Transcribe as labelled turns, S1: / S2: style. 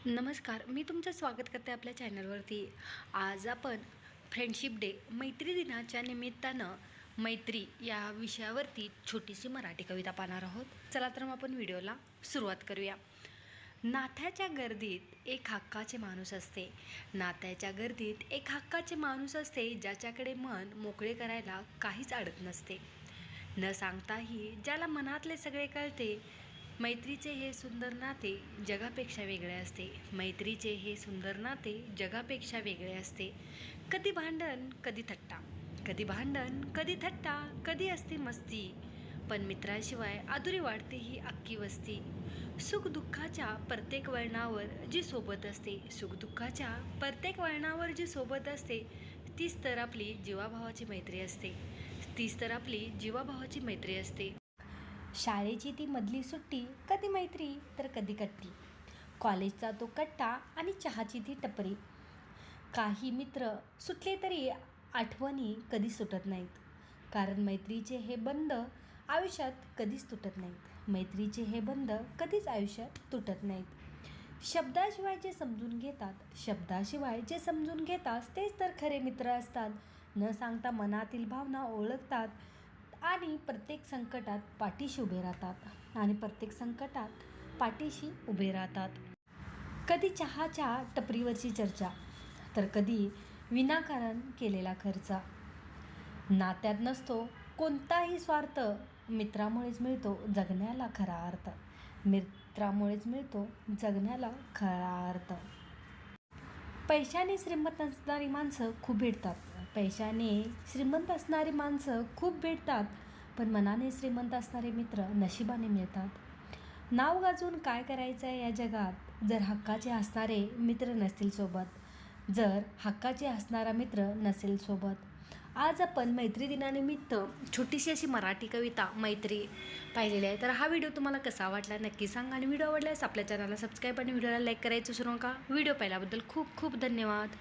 S1: नमस्कार, मी तुमचं स्वागत करते आपल्या चॅनलवरती। आज आपण फ्रेंडशिप डे मैत्री दिनाच्या निमित्तानं मैत्री या विषयावरती छोटीशी मराठी कविता पाहणार आहोत। चला तर मग आपण व्हिडिओला सुरुवात करूया। नात्याच्या गर्दीत एक हक्काचे माणूस असते, नात्याच्या गर्दीत एक हक्काचे माणूस असते, ज्याच्याकडे मन मोकळे करायला काहीच अडत नसते। न सांगताही ज्याला मनातले सगळे कळते। मैत्रीचे हे सुंदर नाते जगापेक्षा वेगळे असते, मैत्रीचे हे सुंदर नाते जगापेक्षा वेगळे असते। कधी भांडण कधी थट्टा, कधी भांडण कधी थट्टा, कधी असते मस्ती, पण मित्राशिवाय अधुरी वाटते ही अख्खी वस्ती। सुखदुःखाच्या प्रत्येक वळणावर जी सोबत असते, सुखदुःखाच्या प्रत्येक वळणावर जी सोबत असते, तीच तर आपली जीवाभावाची मैत्री असते, तीच तर आपली जीवाभावाची मैत्री असते। शाळेची ती मधली सुट्टी, कधी मैत्री तर कधी कट्टी, कॉलेजचा तो कट्टा आणि चहाची ती टपरी। काही मित्र सुटले तरी आठवणी कधी सुटत नाहीत, कारण मैत्रीचे हे बंध आयुष्यात कधीच तुटत नाहीत, मैत्रीचे हे बंध कधीच आयुष्यात तुटत नाहीत। शब्दाशिवाय जे समजून घेतात, शब्दाशिवाय जे समजून घेतात, तेच तर खरे मित्र असतात। न सांगता मनातील भावना ओळखतात आणि प्रत्येक संकटात पाठीशी उभे राहतात, आणि प्रत्येक संकटात पाठीशी उभे राहतात। कधी चहाच्या टपरीवरची चर्चा, तर कधी विनाकारण केलेला खर्च। नात्यात नसतो कोणताही स्वार्थ, मित्रामुळेच मिळतो जगण्याला खरा अर्थ, मित्रामुळेच मिळतो जगण्याला खरा अर्थ। पैशाने श्रीमंत असणारी माणसं खूप भेटतात, पैशाने श्रीमंत असणारी माणसं खूप भेटतात, पण मनाने श्रीमंत असणारे मित्र नशिबाने मिळतात। नाव गाजवून काय करायचं आहे या जगात, जर हक्काचे हसणारे मित्र नसतील सोबत, जर हक्काचे हसणारा मित्र नसेल सोबत। आज आपण मैत्री दिनानिमित्त छोटीशी अशी मराठी कविता मैत्री पाहिलेली आहे। तर हा व्हिडिओ तुम्हाला कसा वाटला नक्की सांगा, आणि व्हिडिओ आवडल्यास आपल्या चॅनलला सबस्क्राईब आणि व्हिडिओला लाईक करायचं विसरू नका। व्हिडिओ पाहिल्याबद्दल खूप खूप धन्यवाद।